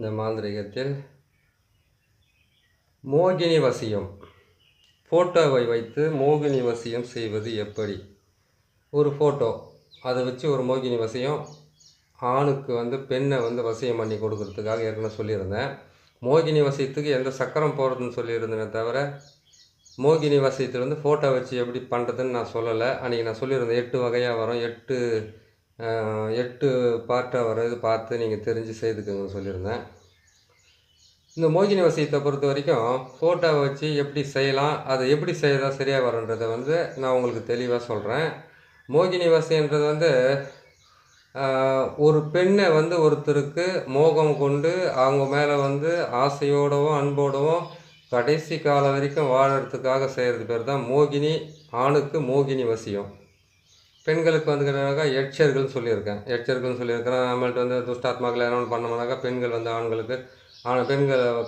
இந்த மாந்திரிகத்தில் மோகினி வசியம், ஃபோட்டோவை வைத்து மோகினி வசியம் செய்வது எப்படி? ஒரு ஃபோட்டோ அதை வச்சு ஒரு மோகினி வசியம், ஆணுக்கு பெண்ணை வசியம் பண்ணி கொடுக்கறதுக்காக ஏற்கனவே சொல்லியிருந்தேன். மோகினி வசியத்துக்கு எந்த சக்கரம் போகிறதுன்னு சொல்லியிருந்தேனே தவிர, மோகினி வசியத்தில் ஃபோட்டோ வச்சு எப்படி பண்ணுறதுன்னு நான் சொல்லலை. அன்றைக்கி நான் சொல்லியிருந்தேன் 8 வகையாக வரும், 8 பார்ட்டாக வரும், இது பார்த்து நீங்கள் தெரிஞ்சு செய்துக்குங்கன்னு சொல்லியிருந்தேன். இந்த மோகினி வசியத்தை பொறுத்த வரைக்கும் ஃபோட்டோவை வச்சு எப்படி செய்யலாம், அதை எப்படி செய்தால் சரியாக வருன்றதை நான் உங்களுக்கு தெளிவாக சொல்கிறேன். மோகினி வசியன்றது ஒரு பெண்ணை ஒருத்தருக்கு மோகம் கொண்டு அவங்க மேலே ஆசையோடவும் அன்போடவும் கடைசி காலம் வரைக்கும் வாழறதுக்காக செய்கிறது பேர் தான் மோகினி. ஆணுக்கு மோகினி வசியம், பெண்களுக்கு கேட்டாக்கா எச்சர்கள்னு சொல்லியிருக்கேன். நம்மள்ட்ட துஷ்டாத்மாக்கள் யாரும் பண்ணோம்னாக்கா பெண்கள் ஆண்களுக்கு,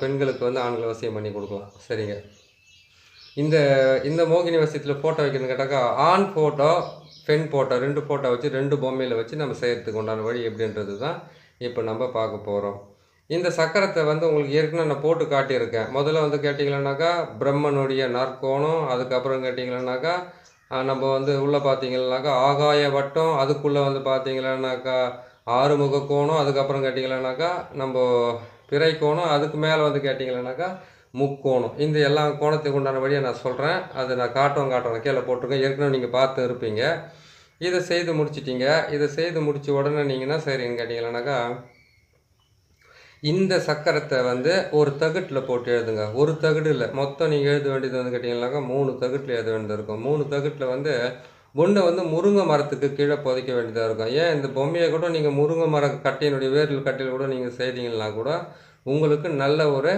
பெண்களுக்கு ஆண்களை வசியம் பண்ணி கொடுக்கலாம். சரிங்க. இந்த மோகினி வசியத்தில் ஃபோட்டோ வைக்கிறதுன்னு கேட்டாக்கா, ஆண் ஃபோட்டோ பெண் ஃபோட்டோ 2 ஃபோட்டோ வச்சு 2 பொம்மையில் வச்சு நம்ம செய்கிறதுக்கு உண்டான வழி எப்படின்றது தான் இப்போ நம்ம பார்க்க போகிறோம். இந்த சக்கரத்தை உங்களுக்கு ஏற்கனவே நான் போட்டு காட்டியிருக்கேன். முதல்ல கேட்டிங்களேனாக்கா பிரம்மனுடைய நாற்கோணம், அதுக்கப்புறம் கேட்டிங்களேனாக்கா நம்ம உள்ளே பார்த்தீங்கன்னாக்கா ஆகாய வட்டம், அதுக்குள்ளே பார்த்தீங்களேனாக்கா ஆறுமுக கோணம், அதுக்கப்புறம் கேட்டிங்களேனாக்கா நம்ம பிறை கோணம், அதுக்கு மேலே கேட்டிங்களேனாக்கா முக்கோணம். இந்த எல்லா கோணத்துக்கு உண்டான வழியை நான் சொல்கிறேன். அதை நான் காட்டுறேன், கீழே போட்டிருக்கேன். ஏற்கனவே நீங்கள் பார்த்து இருப்பீங்க. இதை செய்து முடிச்சிட்டிங்க. இதை செய்து முடித்த உடனே நீங்கன்னா சரின்னு கேட்டிங்களேனாக்கா, இந்த சக்கரத்தை ஒரு தகுட்டில் போட்டு எழுதுங்க. ஒரு தகுடு இல்லை, மொத்தம் நீங்கள் எழுத வேண்டியது கேட்டிங்கன்னாக்கா 3 தகுட்டில் எழுத வேண்டியது இருக்கும். 3 தகுட்டில் ஒன்று முருங்கை மரத்துக்கு கீழே புதைக்க வேண்டியதாக இருக்கும். ஏன் இந்த பொம்மையை கூட நீங்கள் முருங்கை மர கட்டையினுடைய வேரில் கட்டையில் கூட நீங்கள் செய்தீங்கன்னா கூட உங்களுக்கு நல்ல ஒரு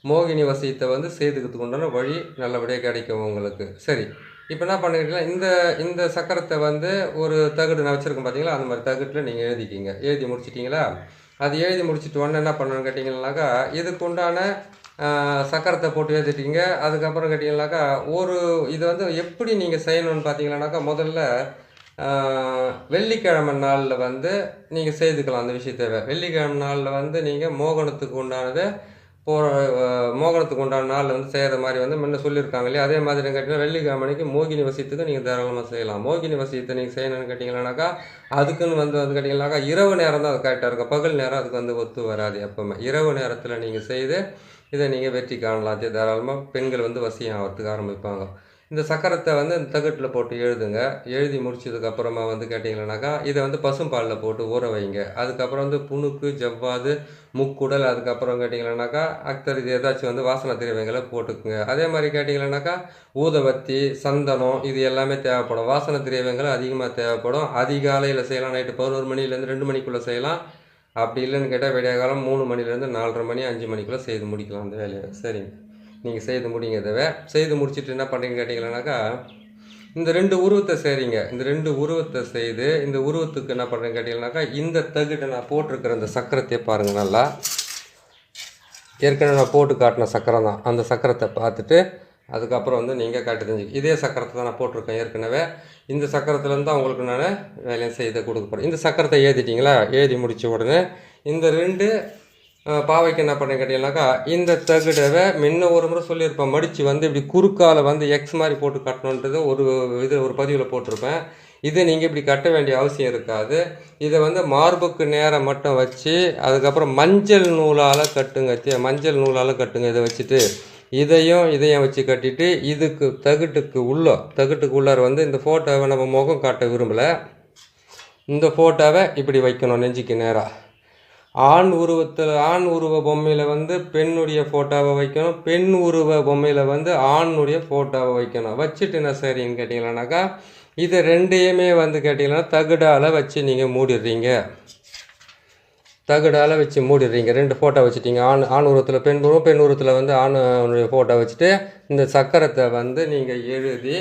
மோகினி வசியத்தை செய்துக்கிறதுக்கு உண்டான வழி நல்லபடியாக கிடைக்கும் உங்களுக்கு. சரி, இப்போ என்ன பண்ணிக்கிட்டீங்கன்னா, இந்த சக்கரத்தை ஒரு தகுடு நான் வச்சுருக்கேன் பார்த்தீங்களா, அந்த மாதிரி தகுட்டில் நீங்கள் எழுதிக்கிங்க. எழுதி முடிச்சிட்டிங்களா? அது எழுதி முடிச்சுட்டு உடனே என்ன பண்ணணும்னு கேட்டிங்கன்னாக்கா, இதுக்கு உண்டான சக்கரத்தை போட்டு எழுதிட்டீங்க. அதுக்கப்புறம் கேட்டிங்கன்னாக்கா இது எப்படி நீங்கள் செய்யணும்னு பார்த்தீங்கன்னாக்கா, முதல்ல வெள்ளிக்கிழமை நாளில் நீங்கள் செய்துக்கலாம் அந்த விஷயத்தை. வெள்ளிக்கிழமை நாளில் நீங்கள் மோகனத்துக்கு உண்டானதை மோகனத்துக்கு உண்டான நாளில் செய்கிற மாதிரி முன்ன சொல்லியிருக்காங்க இல்லையா, அதே மாதிரி கேட்டிங்கன்னா வெள்ளிக்கிழமைக்கு மோகினி வசியத்துக்கு நீங்கள் தாராளமாக செய்யலாம். மோகினி வசியத்தை நீங்கள் செய்யணும்னு கேட்டிங்கன்னாக்கா, அதுக்குன்னு கேட்டிங்கன்னாக்கா இரவு நேரம் தான் அது கரெக்டாக இருக்கும். பகல் நேரம் அதுக்கு ஒத்து வராது. எப்போவுமே இரவு நேரத்தில் நீங்கள் செய்து இதை நீங்கள் வெற்றி காணலாம். தாராளமாக பெண்கள் வசியம் ஆகிறதுக்கு ஆரம்பிப்பாங்க. இந்த சக்கரத்தை இந்த தகட்டில் போட்டு எழுதுங்க. எழுதி முடிச்சதுக்கப்புறமா கேட்டிங்கன்னாக்கா, இதை பசும்பாலில் போட்டு ஊற வைங்க. அதுக்கப்புறம் புணுக்கு, ஜவ்வாது, முக்குடல், அதுக்கப்புறம் கேட்டிங்கன்னாக்கா அக்தர், இது ஏதாச்சும் வாசனை திரவியங்களை போட்டுக்குங்க. அதே மாதிரி கேட்டிங்கன்னாக்கா ஊதுவத்தி, சந்தனம், இது எல்லாமே தேவைப்படும். வாசனை திரவியங்கள் அதிகமாக தேவைப்படும். அதிகாலையில் செய்யலாம், நைட்டு 11 மணிலேருந்து 2 மணிக்குள்ளே செய்யலாம். அப்படி இல்லைன்னு கேட்டால் விடிய காலம் 3 மணிலேருந்து 4:30 மணி 5 மணிக்குள்ளே செய்து முடிக்கலாம் அந்த வேலையை. சரிங்க, நீங்கள் செய்து முடிங்க. இதை செய்து முடிச்சுட்டு என்ன பண்ணுறீங்கன்னு கேட்டிங்கன்னாக்கா, இந்த 2 உருவத்தை செய்கிறீங்க. இந்த 2 உருவத்தை செய்து இந்த உருவத்துக்கு என்ன பண்ணுறீங்கன்னு கேட்டிங்கன்னாக்கா, இந்த தகுட்டை நான் போட்டிருக்கிற இந்த சக்கரத்தை பாருங்கள். நல்லா ஏற்கனவே நான் போட்டு காட்டின சக்கரம் தான். அந்த சக்கரத்தை பார்த்துட்டு அதுக்கப்புறம் நீங்கள் காட்டி தெரிஞ்சுக்க. இதே சக்கரத்தை தான் நான் போட்டிருக்கேன் ஏற்கனவே. இந்த சக்கரத்துலேருந்து தான் உங்களுக்கு நான் வேலையை செய்து கொடுக்க போகிறேன். இந்த சக்கரத்தை ஏற்றிட்டிங்களா? எழுதி முடித்த உடனே இந்த 2 பாவைக்கு என்ன பண்ண கேட்டீங்கன்னாக்கா, இந்த தகுடவை முன்ன ஒரு முறை சொல்லியிருப்பேன், மடித்து இப்படி குறுக்கால எக்ஸ் மாதிரி போட்டு கட்டணுன்றது ஒரு பதிவில் போட்டிருப்பேன். இதை நீங்கள் இப்படி கட்ட வேண்டிய அவசியம் இருக்காது. இதை மார்புக்கு நேரம் மட்டும் வச்சு அதுக்கப்புறம் மஞ்சள் நூலால் கட்டுங்க. மஞ்சள் கட்டுங்க. இதை வச்சுட்டு இதையும் வச்சு கட்டிட்டு இதுக்கு தகுட்டுக்கு உள்ளார இந்த ஃபோட்டோவை நம்ம முகம் காட்ட விரும்பலை. இந்த ஃபோட்டோவை இப்படி வைக்கணும் நெஞ்சுக்கு நேராக. ஆண் உருவ பொம்மையில் பெண்ணுடைய ஃபோட்டோவை வைக்கணும். பெண் உருவ பொம்மையில் ஆணுடைய ஃபோட்டோவை வைக்கணும். வச்சுட்டு என்ன சரின்னு கேட்டிங்களானாக்கா, இது 2ஐயுமே கேட்டிங்கன்னா தகுடால் வச்சு நீங்கள் மூடிடுறீங்க. தகுடால் வச்சு மூடிடுறீங்க. 2 ஃபோட்டோ வச்சுட்டிங்க. ஆண் உருவத்தில் பெண் உருவம், பெண் உருவத்தில் ஆணுடைய ஃபோட்டோ வச்சுட்டு இந்த சக்கரத்தை நீங்கள் எழுதி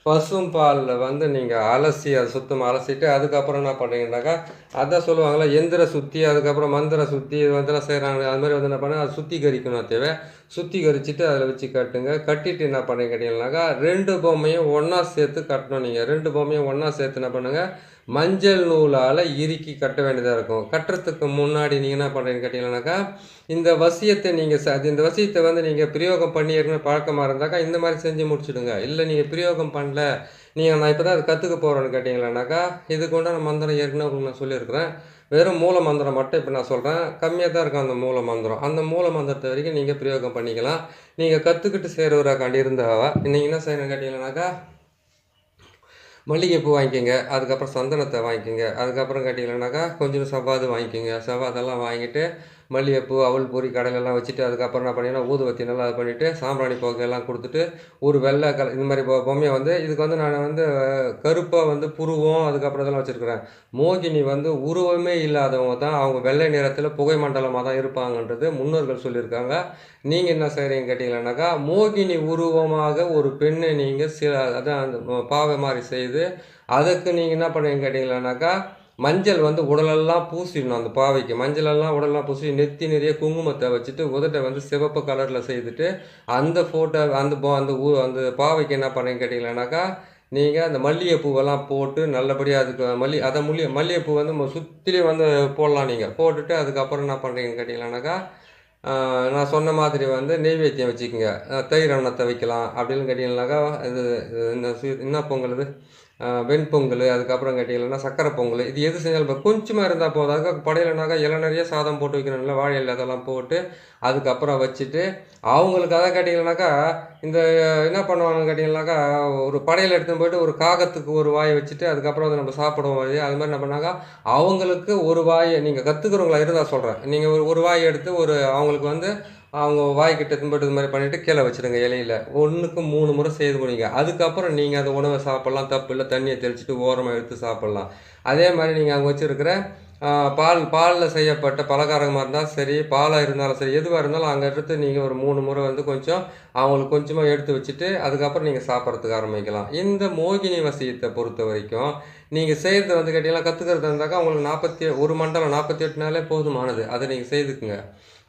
பசும்பாலில் நீங்கள் அலசி அதை சுத்தமாக அலசிட்டு அதுக்கப்புறம் என்ன பண்ணுறீங்கன்னாக்கா, அதான் சொல்லுவாங்களா எந்திர சுற்றி, அதுக்கப்புறம் மந்திர சுற்றி, இது இதெல்லாம் செய்கிறாங்க. அது மாதிரி என்ன பண்ண அது சுத்திகரிக்கணும். தேவை சுத்திகரிச்சுட்டு அதில் வச்சு கட்டுங்க. கட்டிட்டு என்ன பண்ணுங்க கேட்டிங்கன்னாக்கா, 2 பொம்மையும் ஒன்றா சேர்த்து கட்டணும். நீங்கள் 2 பொம்மையும் ஒன்றா சேர்த்து என்ன பண்ணுங்கள், மஞ்சள் நூலால் இறுக்கி கட்ட வேண்டியதாக இருக்கும். கட்டுறதுக்கு முன்னாடி நீங்கள் என்ன பண்ணுறீங்கன்னு கேட்டிங்கன்னாக்கா, இந்த வசியத்தை நீங்கள் இந்த வசியத்தை வந்து நீங்கள் பிரயோகம் பண்ணி ஏற்கனவே பழக்கமாக இருந்தாக்கா இந்த மாதிரி செஞ்சு முடிச்சுடுங்க. இல்லை நீங்கள் பிரயோகம் பண்ணல, நான் இப்போ தான் அது கற்றுக்க போகிறேன்னு கேட்டிங்களானாக்கா, இதுக்கு உண்டான மந்திரம் ஏற்கனவே உங்களுக்கு நான் சொல்லியிருக்கிறேன். வெறும் மூல மந்திரம் மட்டும் இப்போ நான் சொல்கிறேன். கம்மியாக தான் இருக்கும் அந்த மூல மந்திரம். அந்த மூல மந்திரத்தை வரைக்கும் நீங்கள் பிரயோகம் பண்ணிக்கலாம். நீங்கள் கற்றுக்கிட்டு செய்கிறவராக்காண்டி இருந்தாவா நீங்கள் என்ன செய்யணும்னு கேட்டிங்கன்னாக்கா, மல்லிகைப்பூ வாங்கிக்கோங்க, அதுக்கப்புறம் சந்தனத்தை வாங்கிக்கோங்க, அதுக்கப்புறம் கேட்டிங்கன்னாக்கா கொஞ்சம் செவ்வாது வாங்கிக்கோங்க. செவ்வாதெல்லாம் வாங்கிட்டு மல்லிகைப்பூ, அவல் பொரி கடையிலெல்லாம் வச்சுட்டு அதுக்கப்புறம் என்ன பண்ணிங்கன்னா ஊதுவத்தி நல்லா இது பண்ணிவிட்டு சாம்பிராணி புகையெல்லாம் கொடுத்துட்டு ஒரு வெள்ளை இந்த மாதிரி பொம்மையை வந்து இதுக்கு வந்து நான் வந்து கருப்பாக வந்து புருவம் அதுக்கப்புறம் இதெல்லாம் வச்சுருக்கிறேன். மோகினி வந்து உருவமே இல்லாதவங்க தான், அவங்க வெள்ளை நிறத்தில் புகை மண்டலமாக தான் இருப்பாங்கன்றது முன்னோர்கள் சொல்லியிருக்காங்க. நீங்கள் என்ன செய்கிறீங்க கேட்டிங்கன்னாக்கா, மோகினி உருவமாக ஒரு பெண்ணை நீங்கள் அதான் அந்த பாவை மாதிரி செய்து அதுக்கு நீங்கள் என்ன பண்ணுறீங்க கேட்டிங்களானாக்கா, மஞ்சள் வந்து உடலெல்லாம் பூசிடணும். அந்த பாவைக்கு மஞ்சளெல்லாம் உடலெல்லாம் பூசி நெத்தி நிறைய குங்குமத்தை வச்சுட்டு உதட்டை வந்து சிவப்பு கலரில் செய்துட்டு அந்த ஃபோட்டோ அந்த பாவைக்கு என்ன பண்ணுறீங்க கேட்டிங்களானாக்கா, நீங்கள் அந்த மல்லிகைப்பூவெல்லாம் போட்டு நல்லபடியாக அதுக்கு மல்லிகைப்பூ வந்து சுற்றிலையும் வந்து போடலாம். நீங்கள் போட்டுட்டு அதுக்கப்புறம் என்ன பண்ணுறீங்கன்னு கேட்டிங்களானாக்கா, நான் சொன்ன மாதிரி வந்து நெய்வேத்தியம் வச்சுக்கோங்க. தயிர் அன்னத்தை வைக்கலாம். அப்படின்னு கேட்டிங்கன்னாக்கா இது என்ன பொங்கல் இது வெண்பொங்கல், அதுக்கப்புறம் கேட்டிங்கன்னா சக்கரை பொங்கல், இது எது செஞ்சாலும் இப்போ கொஞ்சமாக இருந்தால் போதும். அதுக்காக படையிலனாக்கா இலை நிறைய சாதம் போட்டு வைக்கணும்ல, வாழை இலை அதெல்லாம் போட்டு அதுக்கப்புறம் வச்சுட்டு அவங்களுக்கு அதை கேட்டிங்கன்னாக்கா இந்த என்ன பண்ணுவாங்கன்னு கேட்டிங்கன்னாக்கா, ஒரு படையில் எடுத்துன்னு போய்ட்டு ஒரு காகத்துக்கு ஒரு வாயை வச்சுட்டு அதுக்கப்புறம் வந்து நம்ம சாப்பிடுவோம். அது மாதிரி என்ன பண்ணாக்கா அவங்களுக்கு ஒரு வாயை நீங்கள் கற்றுக்கிறவங்களா இருந்தால் சொல்கிறேன், நீங்கள் ஒரு வாயை எடுத்து அவங்களுக்கு வந்து அவங்க வாய்க்கிட்ட எடுத்துன்னு இது மாதிரி பண்ணிவிட்டு கீழே வச்சுடுங்க. இலையில் 1க்கு 3 முறை செய்து முடிங்க. அதுக்கப்புறம் நீங்கள் அந்த உணவை சாப்பிட்லாம், தப்பு இல்லை. தண்ணியை தெளிச்சுட்டு ஓரமாக எடுத்து சாப்பிட்லாம். அதே மாதிரி நீங்கள் அங்கே வச்சுருக்கிற பாலில் செய்யப்பட்ட பலகாரமாக இருந்தால் சரி, பாலாக இருந்தாலும் சரி, எதுவாக இருந்தாலும் அங்கே எடுத்து நீங்கள் ஒரு 3 முறை வந்து அவங்களுக்கு கொஞ்சமாக எடுத்து வச்சுட்டு அதுக்கப்புறம் நீங்கள் சாப்பிட்றதுக்கு ஆரம்பிக்கலாம். இந்த மோகினி வசியத்தை பொறுத்த வரைக்கும் நீங்கள் செய்கிறது வந்து கேட்டிங்கன்னா கற்றுக்கிறது இருந்தாக்கா உங்களுக்கு ஒரு மண்டலம் 48 நாளே போதுமானது. அதை நீங்கள் செய்துக்குங்க.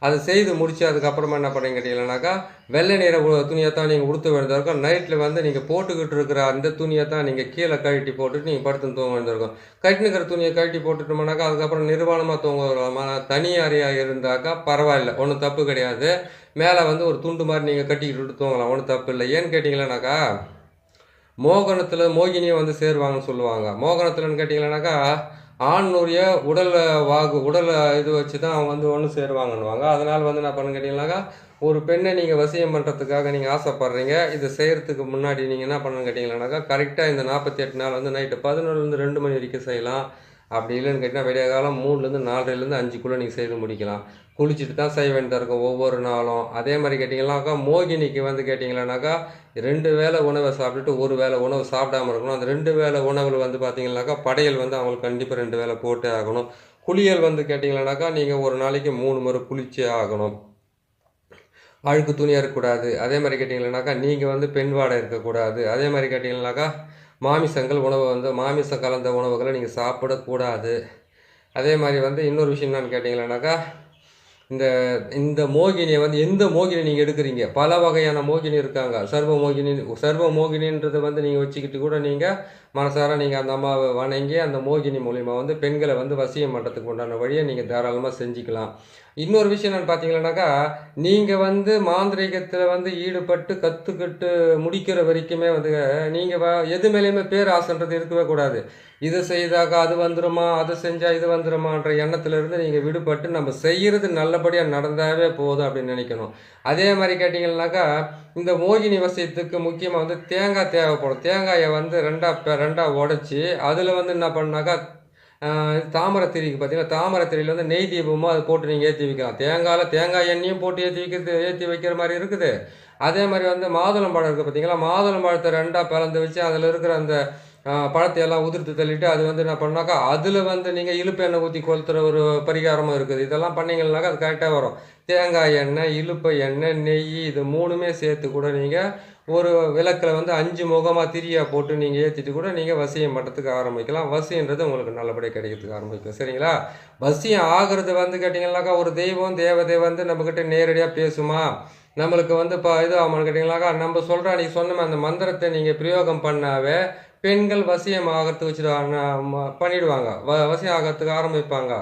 அதை செய்து முடித்து அதுக்கப்புறமா என்ன பண்ணுறீங்க கேட்டிங்கன்னாக்கா, வெள்ளை நிற துணியை தான் நீங்கள் உடுத்த வேண்டியதாக இருக்கும். நைட்டில் வந்து நீங்கள் போட்டுக்கிட்டு இருக்கிற அந்த துணியை தான் நீங்கள் கீழே கழட்டி போட்டுட்டு நீங்கள் படுத்து தூங்க வேண்டியிருக்கும். கட்டினுக்கிற துணியை கழட்டி போட்டுட்டோம்னாக்கா அதுக்கப்புறம் நிர்வாணமாக தூங்க தனி அறையாக இருந்தாக்கா பரவாயில்ல, ஒன்றும் தப்பு கிடையாது. மேலே வந்து ஒரு துண்டு மாதிரி நீங்கள் கட்டிக்கிட்டு தூங்கலாம், ஒன்றும் தப்பு இல்லை. ஏன்னு கேட்டிங்களானாக்கா, மோகனத்தில் மோகினியை வந்து சேருவாங்கன்னு சொல்லுவாங்க. மோகனத்தில்னு கேட்டிங்களானாக்கா ஆணுடைய உடல் இது வச்சு தான் அவங்க வந்து ஒன்று சேருவாங்கன்னுவாங்க. அதனால் வந்து என்ன பண்ணுன்னு கேட்டிங்கனாக்கா, ஒரு பெண்ணை நீங்கள் வசியம் பண்ணுறதுக்காக நீங்கள் ஆசைப்பட்றீங்க. இதை செய்கிறதுக்கு முன்னாடி நீங்கள் என்ன பண்ணணுன்னு கேட்டிங்கன்னாக்கா, கரெக்டாக இந்த 48 நாள் வந்து நைட்டு 11லேருந்து 2 மணி வரைக்கும் செய்யலாம். அப்படி இல்லைன்னு கேட்டிங்கன்னா விடிய காலம் 3லேருந்து 4லேருந்து 5க்குள்ளே நீங்கள் செய்து முடிக்கலாம். குளிச்சுட்டு தான் செய்ய வேண்டியதாக இருக்கும் ஒவ்வொரு நாளும். அதே மாதிரி கேட்டிங்கன்னாக்கா, மோகினிக்கு வந்து கேட்டிங்களானாக்கா 2 வேளை உணவை சாப்பிட்டுட்டு 1 வேளை உணவு சாப்பிடாமல் இருக்கணும். அந்த 2 வேளை உணவில் வந்து பார்த்தீங்கன்னாக்கா படையல் வந்து அவங்களுக்கு கண்டிப்பாக 2 வேளை போட்டே ஆகணும். குளியல் வந்து கேட்டிங்களானாக்கா நீங்கள் ஒரு நாளைக்கு 3 முறை குளிச்சே ஆகணும். அழுக்கு துணியாக இருக்கக்கூடாது. அதே மாதிரி கேட்டிங்களானாக்கா நீங்கள் வந்து பெண் வாடை இருக்கக்கூடாது. அதே மாதிரி கேட்டிங்கன்னாக்கா மாமிசம் கலந்த உணவுகளை நீங்கள் சாப்பிடக்கூடாது. அதே மாதிரி வந்து இன்னொரு விஷயம் என்னன்னு கேட்டிங்களானாக்கா, இந்த மோகினியை வந்து எந்த மோகினி நீங்கள் எடுக்கிறீங்க, பல வகையான மோகினி இருக்காங்க. சர்வ மோகினின்றதை வந்து நீங்கள் வச்சுக்கிட்டு கூட நீங்கள் மனசார நீங்கள் அந்த அம்மாவை வணங்கி அந்த மோகினி மூலிமா வந்து பெண்களை வந்து வசியம் பண்ணுறதுக்கு உண்டான வழியை நீங்கள் தாராளமாக செஞ்சுக்கலாம். இன்னொரு விஷயம் என்னென்னு பார்த்தீங்கன்னாக்கா, நீங்கள் வந்து மாந்திரீகத்தில் வந்து ஈடுபட்டு கற்றுக்கிட்டு முடிக்கிற வரைக்குமே வந்து நீங்கள் எது மேலேயுமே பேர் ஆசைன்றது இருக்கவே கூடாது. இதை செய்தாக்கா அது வந்துடுமா, அதை செஞ்சால் இது வந்துடுமான்ற எண்ணத்துலேருந்து நீங்கள் விடுபட்டு நம்ம செய்கிறது நல்லபடியாக நடந்தாவே போதும் அப்படின்னு நினைக்கணும். அதே மாதிரி கேட்டிங்கன்னாக்கா, இந்த மோகினி வசியத்துக்கு முக்கியமாக வந்து தேங்காய் தேவைப்படும். தேங்காயை வந்து ரெண்டாக உடச்சி அதில் வந்து என்ன பண்ணாக்கா தாமரைத்திரிக்கு பார்த்தீங்கன்னா தாமரைத்திரியில் வந்து நெய் தீபமும் அதை போட்டு நீங்கள் ஏற்றி வைக்கலாம். தேங்காய் எண்ணெயும் போட்டு ஏற்றி வைக்கிற மாதிரி இருக்குது. அதே மாதிரி வந்து மாதுளம்பழம் இருக்குது பார்த்தீங்களா, மாதுளம்பழத்தை 2ஆக பிளந்து வச்சு அதில் இருக்கிற அந்த பழத்தையெல்லாம் உதிர்த்து தள்ளிட்டு அது வந்து என்ன பண்ணாக்கா அதில் வந்து நீங்கள் இழுப்பு எண்ணெய் ஊற்றி கொளுத்துற ஒரு பரிகாரமும் இருக்குது. இதெல்லாம் பண்ணிங்கன்னாக்கா அது கரெக்டாக வரும். தேங்காய் எண்ணெய், இழுப்பு எண்ணெய், நெய், இது 3மே சேர்த்து கூட நீங்கள் ஒரு விளக்கில் வந்து 5 முகமாக திரியாக போட்டு நீங்கள் ஏற்றிட்டு கூட நீங்கள் வசியம் பண்ணுறதுக்கு ஆரம்பிக்கலாம். வசியன்றது உங்களுக்கு நல்லபடியாக கிடைக்கிறதுக்கு ஆரம்பிக்கும். சரிங்களா? வசியம் ஆகிறது வந்து கேட்டிங்கன்னாக்கா ஒரு தேவதை வந்து நம்மக்கிட்ட நேரடியாக பேசுமா, நம்மளுக்கு வந்து இது ஆமான்னு கேட்டிங்கனாக்கா நம்ம சொல்கிற அன்றைக்கி சொன்னோமே அந்த மந்திரத்தை நீங்கள் பிரயோகம் பண்ணாவே பெண்கள் வசியம் ஆகிறதுக்கு வச்சுருவாங்க, பண்ணிடுவாங்க, வசியம் ஆகிறதுக்கு ஆரம்பிப்பாங்க.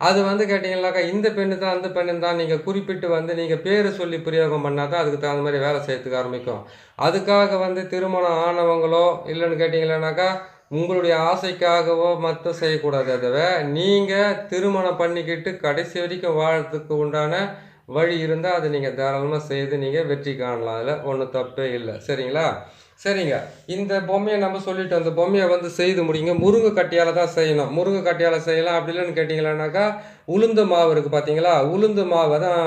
அது வந்து கேட்டிங்கனாக்கா இந்த பெண்ணு தான் அந்த பெண்ணு தான் நீங்கள் குறிப்பிட்டு வந்து நீங்கள் பேர் சொல்லி பிரயோகம் பண்ணால் தான் அதுக்கு தகுந்த மாதிரி வேலை செய்யறதுக்கு ஆரம்பிக்கும். அதுக்காக வந்து திருமணம் ஆனவங்களோ இல்லைன்னு கேட்டிங்கன்னாக்கா உங்களுடைய ஆசைக்காகவோ மட்டும் செய்யக்கூடாது. அதுவே நீங்கள் திருமணம் பண்ணிக்கிட்டு கடைசி வரைக்கும் வாழறதுக்கு உண்டான வழி இருந்தால் அதை நீங்கள் தாராளமாக செய்து நீங்கள் வெற்றி காணலாம். அதில் ஒன்றும் தப்பே இல்லை. சரிங்களா? சரிங்க. இந்த பொம்மையை நம்ம சொல்லிட்டோம். அந்த பொம்மையை வந்து செய்து முடிங்க. முருங்கை கட்டையால் தான் செய்யணும். முருங்கை கட்டையால் செய்யலாம். அப்படி இல்லைன்னு கேட்டிங்களானாக்கா உளுந்து மாவு இருக்குது பார்த்தீங்களா? உளுந்து மாவை தான்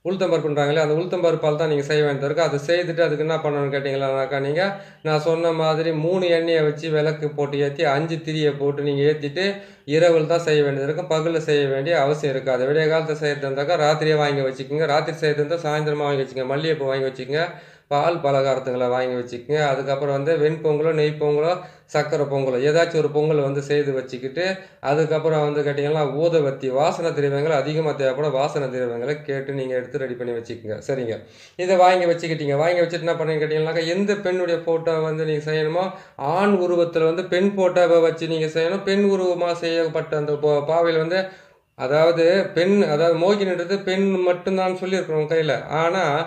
உளுத்தம்பருப்புன்றாங்களே, அந்த உளுத்தம்பருப்பால் தான் நீங்கள் செய்ய வேண்டியது இருக்குது. அதை செய்துட்டு அதுக்கு என்ன பண்ணணும்னு கேட்டிங்களானாக்கா நீங்கள் நான் சொன்ன மாதிரி 3 எண்ணெயை வச்சு விளக்கு போட்டு ஏற்றி 5 திரியை போட்டு நீங்கள் ஏற்றிட்டு இரவில் தான் செய்ய வேண்டியது இருக்கும். பகலில் செய்ய வேண்டிய அவசியம் இருக்காது. விடிய காலத்தை செய்யறது இருந்தாக்கா ராத்திரியே வாங்கி வச்சுக்கோங்க. ராத்திரி செய்யறது இருந்தால் சாயந்தரமாக வாங்கி வச்சுக்கோங்க. மல்லிகைப்பூ வாங்கி வச்சுக்கோங்க. பால் பலகாரத்துங்களை வாங்கி வச்சுக்கோங்க. அதுக்கப்புறம் வந்து வெண்பொங்கலோ நெய் பொங்கலோ சர்க்கரை பொங்கலோ ஏதாச்சும் ஒரு பொங்கல் வந்து செய்து வச்சுக்கிட்டு அதுக்கப்புறம் வந்து கேட்டிங்கன்னா ஊதுபத்தி வாசனை திரவியங்கள் அதிகமாக தேவைப்படும். வாசனை திரவியங்களை கேட்டு நீங்கள் எடுத்து ரெடி பண்ணி வச்சுக்கோங்க. சரிங்க. இதை வாங்கி வச்சுக்கிட்டீங்க. வாங்கி வச்சுட்டு என்ன பண்ணுங்க கேட்டிங்கன்னாக்கா எந்த பெண்ணுடைய ஃபோட்டோ வந்து நீங்கள் செய்யணுமோ ஆண் உருவத்தில் வந்து பெண் ஃபோட்டோவை வச்சு நீங்கள் செய்யணும். பெண் உருவமாக செய்யப்பட்ட அந்த பாவையில் வந்து அதாவது அதாவது மோகினின்றது பெண் மட்டும்தான் சொல்லியிருக்கிறோம் கையில். ஆனால்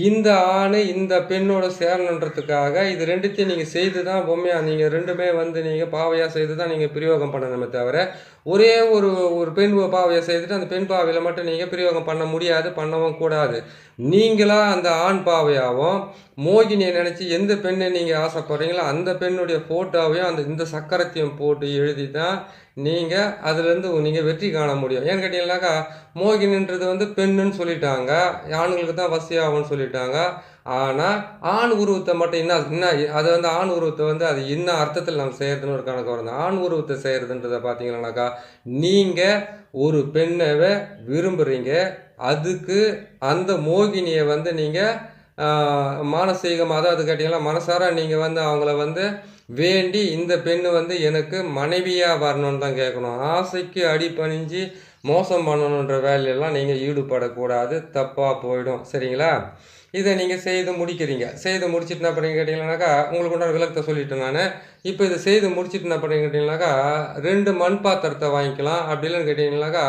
இந்த ஆண் இந்த பெண்ணோட சேரணுன்றதுக்காக இது ரெண்டுத்தையும் நீங்கள் செய்து தான் பொம்மையாக நீங்கள் ரெண்டுமே வந்து நீங்கள் பாவையாக செய்து தான் நீங்கள் பிரயோகம் பண்ணணுமே தவிர ஒரே ஒரு பெண் பாவையை செய்துட்டு அந்த பெண் பாவையில் மட்டும் நீங்கள் பிரயோகம் பண்ண முடியாது, பண்ணவும் கூடாது. நீங்களாக அந்த ஆண் பாவையாகவும் மோகினியை நினச்சி எந்த பெண்ணை நீங்கள் ஆசைப்படுறீங்களோ அந்த பெண்ணுடைய ஃபோட்டோவையும் இந்த சக்கரத்தையும் போட்டு எழுதி தான் நீங்கள் அதுலேருந்து நீங்கள் வெற்றி காண முடியும். ஏன்னு கேட்டிங்கன்னாக்கா மோகினின்றது வந்து பெண்ணுன்னு சொல்லிட்டாங்க, ஆண்களுக்கு தான் வசியாகும்னு சொல்லிட்டாங்க. ஆனால் ஆண் உருவத்தை மட்டும் என்ன அது வந்து ஆண் உருவத்தை வந்து அது என்ன அர்த்தத்தில் நம்ம செய்கிறதுன்னு ஒரு கணக்கு வரும். ஆண் உருவத்தை செய்கிறதுன்றதை பார்த்தீங்கன்னாக்கா நீங்கள் ஒரு பெண்ணவை விரும்புகிறீங்க, அதுக்கு அந்த மோகினியை வந்து நீங்கள் மானசீகமாக அதாவது கேட்டிங்கன்னா மனசார நீங்கள் வந்து அவங்கள வந்து வேண்டி இந்த பெண்ணு வந்து எனக்கு மனைவியாக வரணும்னு தான் கேட்கணும். ஆசைக்கு அடிபணிஞ்சு மோசம் பண்ணணுன்ற வேலையெல்லாம் நீங்கள் ஈடுபடக்கூடாது, தப்பாக போயிடும். சரிங்களா? இதை நீங்கள் செய்து முடிக்கிறீங்க. செய்து முடிச்சுட்டு என்ன பண்ணி கேட்டிங்கன்னாக்கா உங்களுக்கு உண்டான விளக்கத்தை சொல்லிட்டேன் நான். இப்போ இதை செய்து முடிச்சுட்டு என்ன பண்ணி கேட்டிங்கன்னாக்கா 2 மண் பாத்திரத்தை வாங்கிக்கலாம். அப்படி இல்லைன்னு கேட்டிங்கன்னாக்கா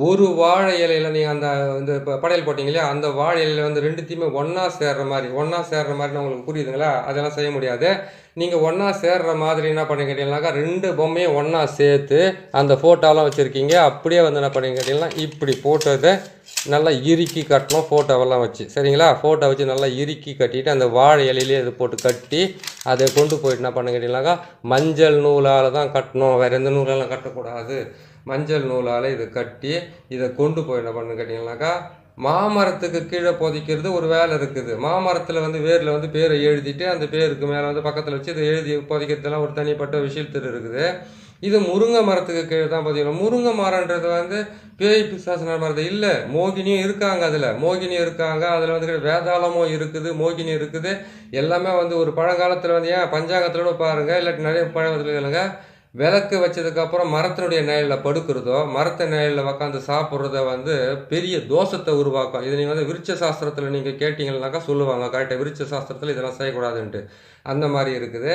ஒரு வாழை இலையில் நீங்கள் இந்த படையல் போட்டிங்க இல்லையா, அந்த வாழை இலையில் வந்து ரெண்டுத்தையுமே ஒன்றா சேர்ற மாதிரினா உங்களுக்கு புரியுதுங்களா? அதெல்லாம் செய்ய முடியாது. நீங்கள் ஒன்றா சேர்ற மாதிரி என்ன பண்ணி கேட்டிங்கன்னாக்கா 2 பொம்மையும் ஒன்றா சேர்த்து அந்த ஃபோட்டோலாம் வச்சுருக்கீங்க. அப்படியே வந்து என்ன பண்ணி கேட்டிங்கன்னா இப்படி போட்டதை நல்லா இறுக்கி கட்டணும் ஃபோட்டோவெல்லாம் வச்சு. சரிங்களா? ஃபோட்டோ வச்சு நல்லா இறுக்கி கட்டிட்டு அந்த வாழை இலையிலே இது போட்டு கட்டி அதை கொண்டு போயிட்டு என்ன பண்ண கேட்டிங்கன்னாக்கா மஞ்சள் நூலால் தான் கட்டணும், வேறு எந்த நூலாலும் கட்டக்கூடாது. மஞ்சள் நூலால் இதை கட்டி இதை கொண்டு போய் என்ன பண்ணு கேட்டிங்கன்னாக்கா மாமரத்துக்கு கீழே புதைக்கிறது ஒரு வேலை இருக்குது. மாமரத்தில் வந்து வேரில் வந்து பேரை எழுதிட்டு அந்த பேருக்கு மேலே வந்து பக்கத்தில் வச்சு இதை எழுதி புதைக்கிறதுலாம் ஒரு தனிப்பட்ட விஷயத்தில் இருக்குது. இது முருங்கை மரத்துக்கு கீழே தான் பார்த்தீங்கன்னா முருங்கை மரன்றது வந்து பேய் பிசாசன மரத்தை இல்லை, மோகினியும் இருக்காங்க. மோகினியும் இருக்காங்க. அதில் வந்து வேதாளமும் இருக்குது, மோகினி இருக்குது. எல்லாமே வந்து ஒரு பழங்காலத்தில் வந்து ஏன் பஞ்சாங்கத்தோட பாருங்கள், இல்லாட்டி நிறைய பழங்கத்தில் இல்லைங்க விளக்கு வச்சதுக்கப்புறம் மரத்தினுடைய நிழலில் படுக்கிறதோ மரத்தை நிழலில் உக்காந்து சாப்பிட்றத வந்து பெரிய தோஷத்தை உருவாக்கும். இது நீங்கள் வந்து விருட்ச சாஸ்திரத்தில் நீங்கள் கேட்டிங்கன்னாக்கா சொல்லுவாங்க கரெக்டாக விருட்ச சாஸ்திரத்தில் இதெல்லாம் செய்யக்கூடாதுன்ட்டு. அந்த மாதிரி இருக்குது.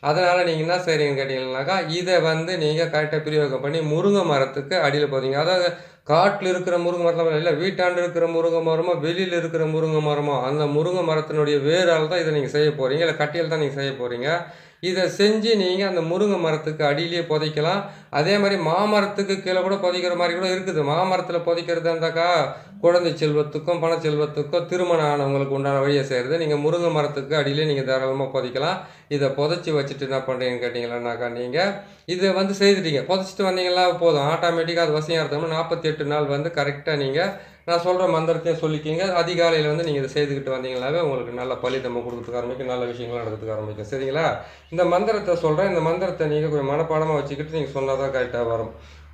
அதனால் நீங்கள் என்ன செய்கிறீங்கன்னு கேட்டிங்கன்னாக்கா இதை வந்து நீங்கள் கரெக்டாக பிரயோகம் பண்ணி முருங்கை மரத்துக்கு அடியில் போகிறீங்க. அதாவது காட்டில் இருக்கிற முருங்கை மரத்தில் இல்லை, வீட்டாண்டு இருக்கிற முருங்கை மரமோ வெளியில் இருக்கிற முருங்கை மரமோ அந்த முருங்கை மரத்தினுடைய வேரால் தான் இதை நீங்கள் செய்ய போகிறீங்க, இல்லை கட்டியில் தான் நீங்கள் செய்ய போகிறீங்க. இதை செஞ்சு நீங்கள் அந்த முருங்கை மரத்துக்கு அடியிலேயே புதைக்கலாம். அதே மாதிரி மாமரத்துக்கு கீழே கூட புதைக்கிற மாதிரி கூட இருக்குது. மாமரத்தில் புதைக்கிறது இருந்தாக்கா குழந்தை செல்வத்துக்கும் பண செல்வத்துக்கும் திருமணம் ஆனவங்களுக்கு உண்டான வழியை செய்கிறது. நீங்கள் முருங்கை மரத்துக்கு அடியிலே நீங்கள் தாராளமாக புதைக்கலாம். இதை புதைச்சி வச்சுட்டு என்ன பண்ணுறீங்கன்னு கேட்டிங்களான்னாக்கா நீங்கள் இதை வந்து செய்துட்டீங்க, புதைச்சிட்டு வந்தீங்களா போதும், ஆட்டோமேட்டிக்காக அது வசியம் இருந்தோம்னா 48 நாள் வந்து கரெக்டாக நீங்கள் நான் சொல்கிற மந்திரத்தையும் சொல்லிக்கிங்க. அதிகாலையில் வந்து நீங்கள் இதை செய்துக்கிட்டு வந்தீங்களாவே உங்களுக்கு நல்ல பலிதம் கொடுக்கறதுக்கு ஆரம்பிக்கும், நல்ல விஷயங்கள் நடக்கிறதுக்கு ஆரம்பிக்கும். சரிங்களா? இந்த மந்திரத்தை சொல்கிறேன். இந்த மந்திரத்தை நீங்கள் கொஞ்சம் மனப்பாடமாக வச்சுக்கிட்டு நீங்கள் சொன்னால் தான் கரெக்டாக வரும்.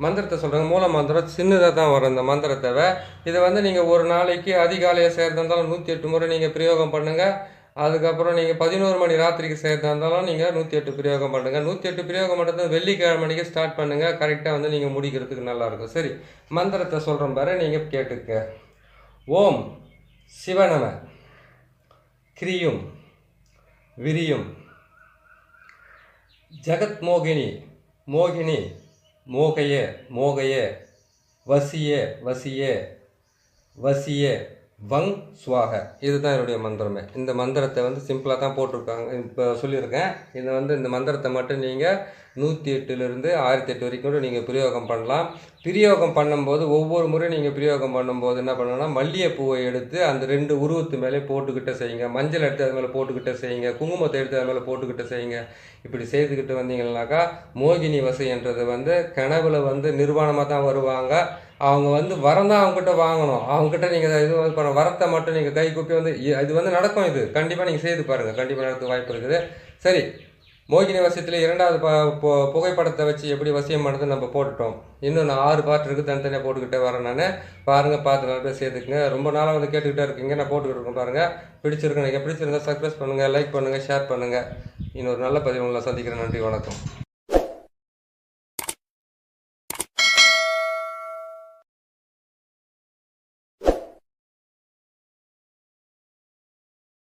மந்திரத்தை சொல்கிறாங்க. மூல மந்திரம் சின்னதாக தான் வரும் இந்த மந்திரத்தை. இதை வந்து நீங்கள் ஒரு நாளைக்கு அதிகாலையை செய்கிறதா இருந்தாலும் 108 முறை நீங்கள் பிரயோகம் பண்ணுங்கள். அதுக்கப்புறம் நீங்கள் 11 மணி ராத்திரிக்கு செய்கிறதா இருந்தாலும் நீங்கள் 108 பிரயோகம் பண்ணுங்கள். 108 பிரயோகம் பண்ணுறது வெள்ளிக்கிழமை மணிக்கு ஸ்டார்ட் பண்ணுங்கள். கரெக்டாக வந்து நீங்கள் முடிக்கிறதுக்கு நல்லாயிருக்கும். சரி, மந்திரத்தை சொல்கிறேன் பாரு, நீங்கள் கேட்டுக்க. ஓம் சிவநம கிரியும் விரியும் ஜகத் மோகினி, மோகினி, மோகையே, மோகையே, வசியே, வசியே, வசியே, வங் ஸ்வாக. இதுதான் என்னுடைய மந்திரமே. இந்த மந்திரத்தை வந்து சிம்பிளாக தான் போட்டிருக்காங்க, இப்போ சொல்லியிருக்கேன். இதை வந்து இந்த மந்திரத்தை மட்டும் நீங்கள் 108லிருந்து 1008 வரைக்கும் கூட நீங்கள் பிரயோகம் பண்ணலாம். பிரயோகம் பண்ணும்போது ஒவ்வொரு முறை நீங்கள் பிரயோகம் பண்ணும்போது என்ன பண்ணணும்னா, மல்லிகைப்பூவை எடுத்து அந்த 2 உருவத்து மேலே போட்டுக்கிட்டே செய்யுங்க. மஞ்சள் எடுத்து அது மேலே போட்டுக்கிட்டே செய்யுங்க. குங்குமத்தை எடுத்து அது மேலே போட்டுக்கிட்டே செய்யுங்க. இப்படி செய்துக்கிட்டு வந்தீங்கன்னாக்கா மோகினி வசைன்றது வந்து கனவுல வந்து நிர்வாணமாக தான் வருவாங்க. அவங்க வந்து வரம் தான் அவங்ககிட்ட வாங்கணும். அவங்ககிட்ட நீங்கள் இது பண்ண வரத்தை மட்டும் நீங்கள் கை கூப்பி வந்து இது வந்து நடக்கும். இது கண்டிப்பாக நீங்கள் செய்து பாருங்கள், கண்டிப்பாக நடக்க வாய்ப்பு இருக்குது. சரி, மோகினி வசியத்தில் 2வது புகைப்படத்தை வச்சு எப்படி வசியம் பண்ணுறது நம்ம போட்டுட்டோம். இன்னும் 6 பார்ட் இருக்குது, தனித்தனியாக போட்டுக்கிட்டே வரேன் நான். பாருங்கள், பார்த்து நல்லா சேர்த்துக்குங்க. ரொம்ப நாளாக வந்து கேட்டுக்கிட்டே இருக்கீங்க, நான் போட்டுக்கிட்டு இருக்கேன் பாருங்கள். பிடிச்சிருக்கு, நீங்கள் பிடிச்சிருந்தா சப்ஸ்கிரைப் பண்ணுங்கள், லைக் பண்ணுங்கள், ஷேர் பண்ணுங்கள். இன்னொரு நல்ல பதிவு உங்களை சந்திக்கிறேன். நன்றி, வணக்கம்.